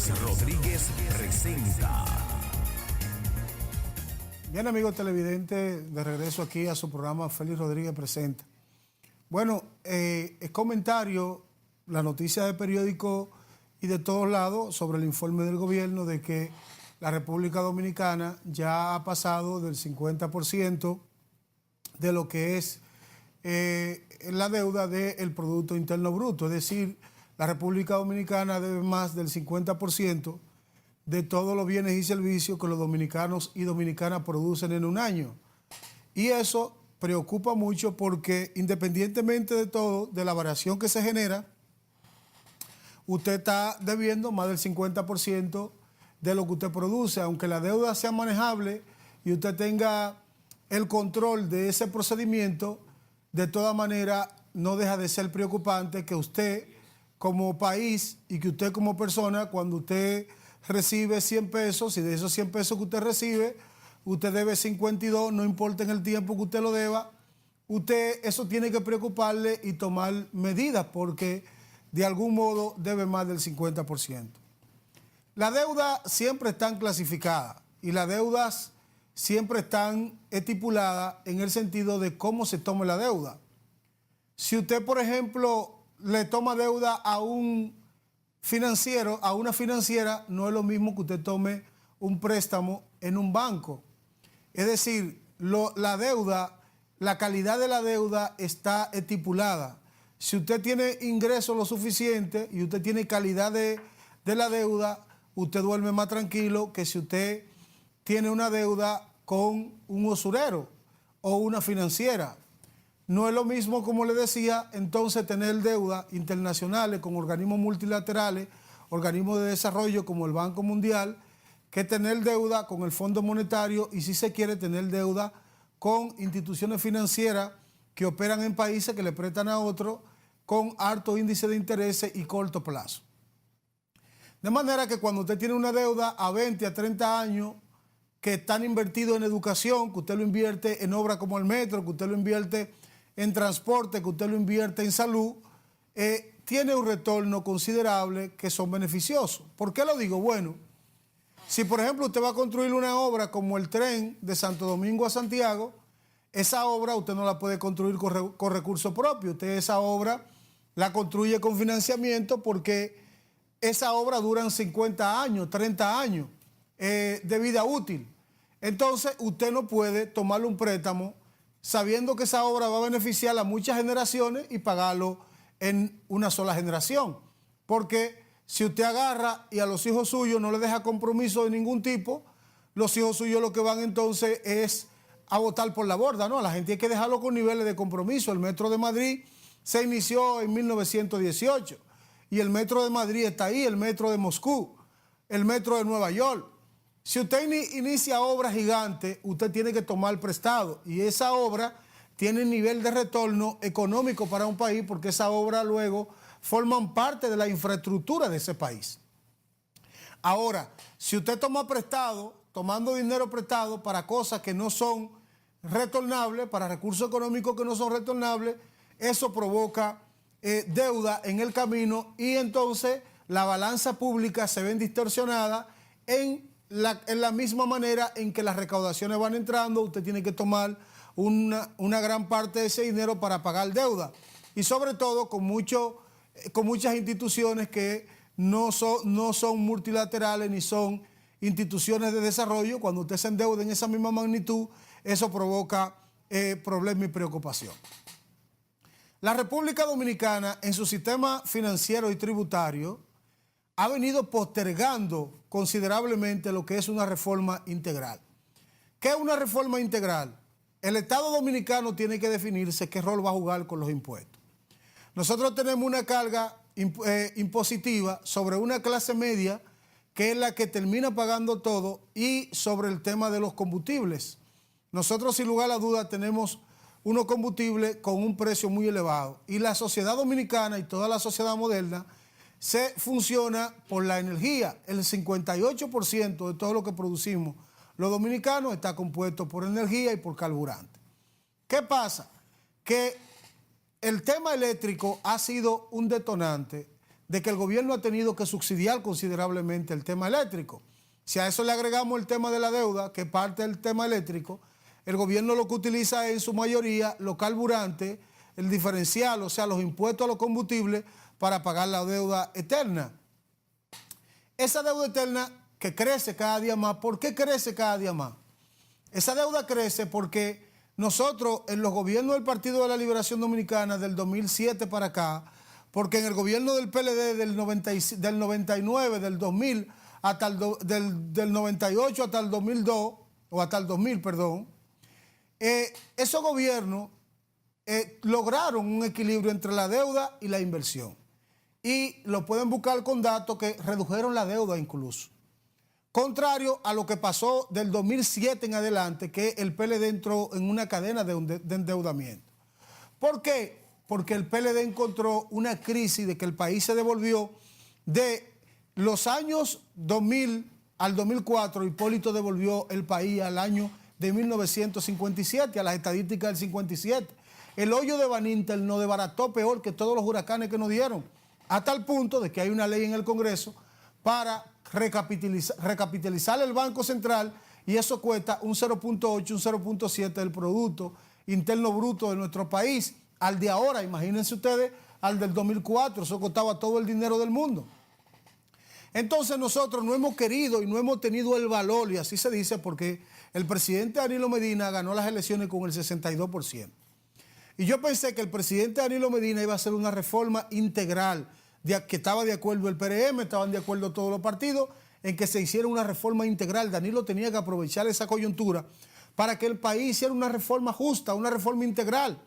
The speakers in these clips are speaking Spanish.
Félix Rodríguez presenta. Bien, amigos televidentes, de regreso aquí a su programa Félix Rodríguez presenta. Bueno, el comentario, la noticia de periódico y de todos lados sobre el informe del gobierno de que la República Dominicana ya ha pasado del 50% de lo que es la deuda del Producto Interno Bruto. Es decir, la República Dominicana debe más del 50% de todos los bienes y servicios que los dominicanos y dominicanas producen en un año. Y eso preocupa mucho porque independientemente de todo, de la variación que se genera, usted está debiendo más del 50% de lo que usted produce. Aunque la deuda sea manejable y usted tenga el control de ese procedimiento, de todas maneras no deja de ser preocupante que usted como país y que usted como persona, cuando usted recibe 100 pesos y de esos 100 pesos que usted recibe, usted debe 52, no importa en el tiempo que usted lo deba, usted eso tiene que preocuparle y tomar medidas porque de algún modo debe más del 50%. Las deudas siempre están clasificadas y las deudas siempre están estipuladas en el sentido de cómo se tome la deuda. Si usted, por ejemplo, le toma deuda a un financiero, a una financiera, no es lo mismo que usted tome un préstamo en un banco. Es decir, la deuda, la calidad de la deuda está estipulada. Si usted tiene ingresos lo suficiente y usted tiene calidad de la deuda, usted duerme más tranquilo que si usted tiene una deuda con un usurero o una financiera. No es lo mismo, como le decía, entonces tener deuda internacionales con organismos multilaterales, organismos de desarrollo como el Banco Mundial, que tener deuda con el Fondo Monetario y, si se quiere, tener deuda con instituciones financieras que operan en países que le prestan a otros con alto índice de intereses y corto plazo. De manera que cuando usted tiene una deuda a 20, a 30 años, que están invertidos en educación, que usted lo invierte en obras como el metro, que usted lo invierte en transporte, que usted lo invierte en salud, tiene un retorno considerable que son beneficiosos. ¿Por qué lo digo? Bueno, si por ejemplo usted va a construir una obra como el tren de Santo Domingo a Santiago, esa obra usted no la puede construir con recursos propios. Usted esa obra la construye con financiamiento porque esa obra dura 50 años, 30 años de vida útil. Entonces usted no puede tomarle un préstamo sabiendo que esa obra va a beneficiar a muchas generaciones y pagarlo en una sola generación. Porque si usted agarra y a los hijos suyos no le deja compromiso de ningún tipo, los hijos suyos lo que van entonces es a botar por la borda, ¿no? A la gente hay que dejarlo con niveles de compromiso. El Metro de Madrid se inició en 1918 y el Metro de Madrid está ahí, el Metro de Moscú, el Metro de Nueva York. Si usted inicia obras gigantes, usted tiene que tomar prestado y esa obra tiene nivel de retorno económico para un país porque esa obra luego forman parte de la infraestructura de ese país. Ahora, si usted toma prestado, tomando dinero prestado para cosas que no son retornables, para recursos económicos que no son retornables, eso provoca deuda en el camino y entonces la balanza pública se ve distorsionada en la misma manera en que las recaudaciones van entrando. Usted tiene que tomar una gran parte de ese dinero para pagar deuda. Y sobre todo con muchas instituciones que no son multilaterales ni son instituciones de desarrollo. Cuando usted se endeuda en esa misma magnitud, eso provoca problemas y preocupación. La República Dominicana, en su sistema financiero y tributario, ha venido postergando considerablemente lo que es una reforma integral. ¿Qué es una reforma integral? El Estado dominicano tiene que definirse qué rol va a jugar con los impuestos. Nosotros tenemos una carga impositiva sobre una clase media que es la que termina pagando todo y sobre el tema de los combustibles. Nosotros, sin lugar a dudas, tenemos unos combustibles con un precio muy elevado y la sociedad dominicana y toda la sociedad moderna se funciona por la energía. El 58% de todo lo que producimos los dominicanos está compuesto por energía y por carburante. ¿Qué pasa? Que el tema eléctrico ha sido un detonante de que el gobierno ha tenido que subsidiar considerablemente el tema eléctrico. Si a eso le agregamos el tema de la deuda, que parte del tema eléctrico, el gobierno lo que utiliza es en su mayoría los carburantes, el diferencial, o sea, los impuestos a los combustibles para pagar la deuda eterna. Esa deuda eterna que crece cada día más, ¿por qué crece cada día más? Esa deuda crece porque nosotros en los gobiernos del Partido de la Liberación Dominicana del 2007 para acá, porque en el gobierno del PLD del 99, del 2000, hasta del 98 hasta el 2002, o hasta el 2000, perdón, esos gobiernos lograron un equilibrio entre la deuda y la inversión. Y lo pueden buscar con datos que redujeron la deuda incluso. Contrario a lo que pasó del 2007 en adelante, que el PLD entró en una cadena de endeudamiento. ¿Por qué? Porque el PLD encontró una crisis de que el país se devolvió de los años 2000 al 2004. Hipólito devolvió el país al año de 1957, a las estadísticas del 57. El hoyo de Baninter nos desbarató peor que todos los huracanes que nos dieron, hasta el punto de que hay una ley en el Congreso para recapitalizar el Banco Central, y eso cuesta un 0.8, un 0.7 del Producto Interno Bruto de nuestro país. Al de ahora, imagínense ustedes, al del 2004, eso costaba todo el dinero del mundo. Entonces nosotros no hemos querido y no hemos tenido el valor, y así se dice porque el presidente Danilo Medina ganó las elecciones con el 62%. Y yo pensé que el presidente Danilo Medina iba a hacer una reforma integral, que estaba de acuerdo el PRM, estaban de acuerdo todos los partidos, en que se hiciera una reforma integral. Danilo tenía que aprovechar esa coyuntura para que el país hiciera una reforma justa, una reforma integral.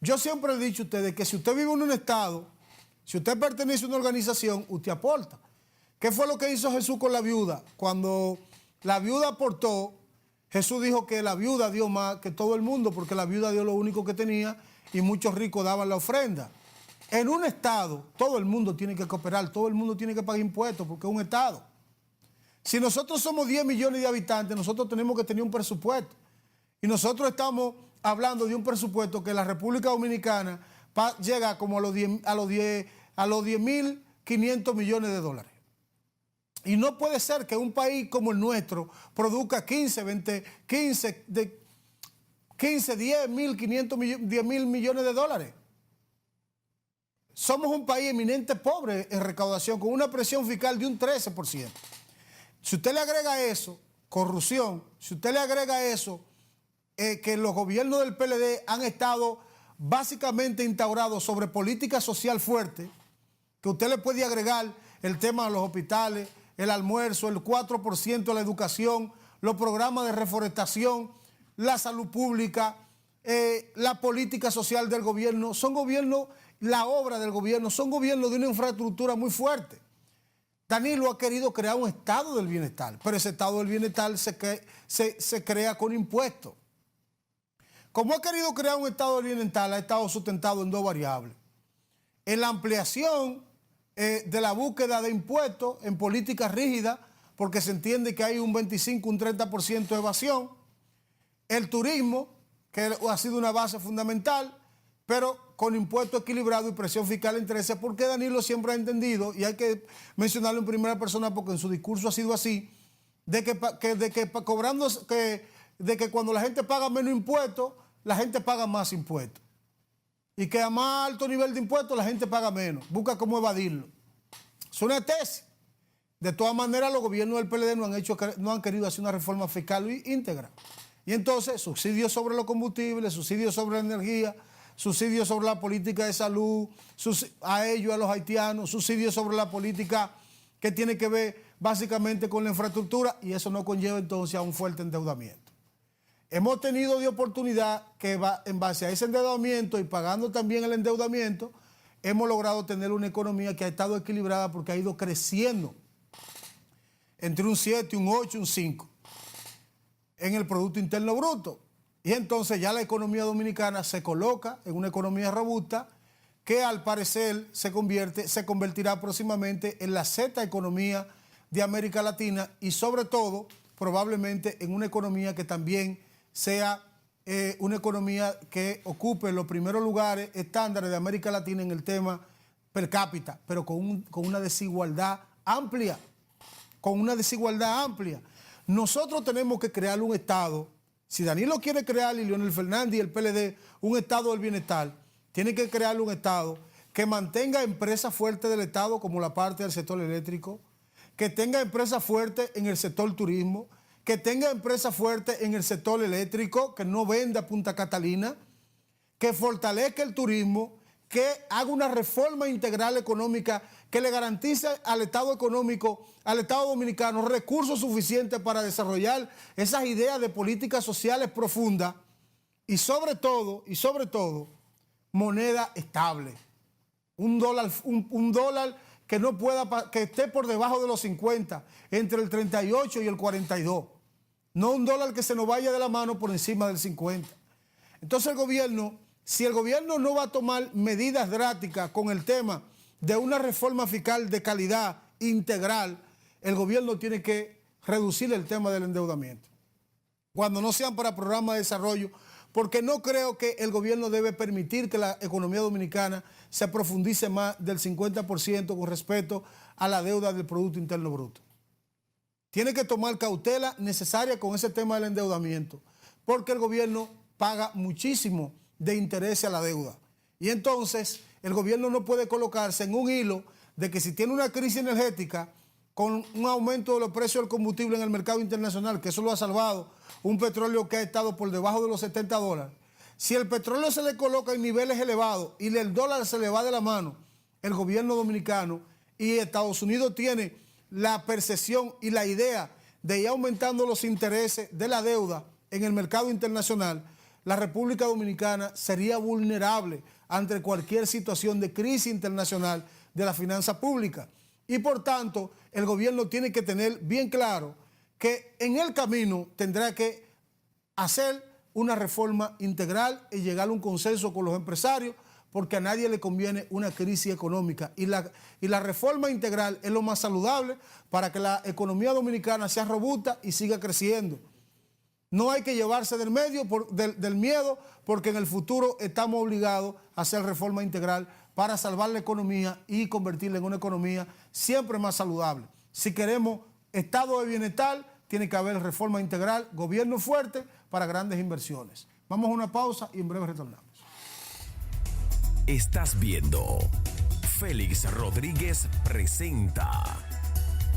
Yo siempre he dicho a ustedes que si usted vive en un estado, si usted pertenece a una organización, usted aporta. ¿Qué fue lo que hizo Jesús con la viuda? Cuando la viuda aportó, Jesús dijo que la viuda dio más que todo el mundo, porque la viuda dio lo único que tenía y muchos ricos daban la ofrenda. En un estado, todo el mundo tiene que cooperar, todo el mundo tiene que pagar impuestos, porque es un estado. Si nosotros somos 10 millones de habitantes, nosotros tenemos que tener un presupuesto. Y nosotros estamos hablando de un presupuesto que la República Dominicana llega como a los 10.500 millones de dólares. Y no puede ser que un país como el nuestro produzca 10 mil millones de dólares. Somos un país eminente pobre en recaudación, con una presión fiscal de un 13%. Si usted le agrega eso, corrupción, si usted le agrega eso, que los gobiernos del PLD han estado básicamente instaurados sobre política social fuerte, que usted le puede agregar el tema de los hospitales, el almuerzo, el 4% de la educación, los programas de reforestación, la salud pública, la política social del gobierno, son gobiernos, la obra del gobierno, son gobiernos de una infraestructura muy fuerte. Danilo ha querido crear un estado del bienestar, pero ese estado del bienestar se crea con impuestos. Como ha querido crear un estado del bienestar, ha estado sustentado en dos variables. En la ampliación de la búsqueda de impuestos en políticas rígidas, porque se entiende que hay un 25, un 30% de evasión. El turismo, que ha sido una base fundamental, pero con impuestos equilibrados y presión fiscal e intereses, porque Danilo siempre ha entendido, y hay que mencionarlo en primera persona porque en su discurso ha sido así, de que cuando la gente paga menos impuestos, la gente paga más impuestos. Y que a más alto nivel de impuestos la gente paga menos. Busca cómo evadirlo. Es una tesis. De todas maneras, los gobiernos del PLD no han querido hacer una reforma fiscal íntegra. Y entonces, subsidios sobre los combustibles, subsidios sobre la energía, subsidios sobre la política de salud, a ellos, a los haitianos, subsidios sobre la política que tiene que ver básicamente con la infraestructura, y eso no conlleva entonces a un fuerte endeudamiento. Hemos tenido de oportunidad que en base a ese endeudamiento y pagando también el endeudamiento, hemos logrado tener una economía que ha estado equilibrada porque ha ido creciendo entre un 7, un 8, un 5 en el Producto Interno Bruto. Y entonces ya la economía dominicana se coloca en una economía robusta que al parecer se convertirá próximamente en la sexta economía de América Latina y sobre todo probablemente en una economía que también sea una economía que ocupe los primeros lugares estándares de América Latina en el tema per cápita, pero con una desigualdad amplia, con una desigualdad amplia. Nosotros tenemos que crear un Estado. Si Danilo quiere crear, y Leonel Fernández y el PLD, un Estado del bienestar, tiene que crear un Estado que mantenga empresas fuertes del Estado, como la parte del sector eléctrico, que tenga empresas fuertes en el sector turismo, que tenga empresas fuertes en el sector eléctrico, que no venda Punta Catalina, que fortalezca el turismo, que haga una reforma integral económica que le garantice al Estado económico, al Estado dominicano, recursos suficientes para desarrollar esas ideas de políticas sociales profundas y sobre todo, moneda estable. Un dólar que no pueda, que esté por debajo de los 50, entre el 38 y el 42. No un dólar que se nos vaya de la mano por encima del 50. Entonces el gobierno, si el gobierno no va a tomar medidas drásticas con el tema de una reforma fiscal de calidad integral, el gobierno tiene que reducir el tema del endeudamiento. Cuando no sean para programas de desarrollo, porque no creo que el gobierno debe permitir que la economía dominicana se profundice más del 50% con respecto a la deuda del Producto Interno Bruto. Tiene que tomar cautela necesaria con ese tema del endeudamiento, porque el gobierno paga muchísimo de interés a la deuda. Y entonces el gobierno no puede colocarse en un hilo de que si tiene una crisis energética con un aumento de los precios del combustible en el mercado internacional, que eso lo ha salvado, un petróleo que ha estado por debajo de los $70, si el petróleo se le coloca en niveles elevados y el dólar se le va de la mano, el gobierno dominicano y Estados Unidos tiene la percepción y la idea de ir aumentando los intereses de la deuda en el mercado internacional, la República Dominicana sería vulnerable ante cualquier situación de crisis internacional de la finanza pública. Y por tanto, el gobierno tiene que tener bien claro que en el camino tendrá que hacer una reforma integral y llegar a un consenso con los empresarios, porque a nadie le conviene una crisis económica. Y la reforma integral es lo más saludable para que la economía dominicana sea robusta y siga creciendo. No hay que llevarse del miedo, porque en el futuro estamos obligados a hacer reforma integral para salvar la economía y convertirla en una economía siempre más saludable. Si queremos estado de bienestar, tiene que haber reforma integral, gobierno fuerte para grandes inversiones. Vamos a una pausa y en breve retornamos. Estás viendo Félix Rodríguez Presenta.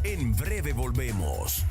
En breve volvemos.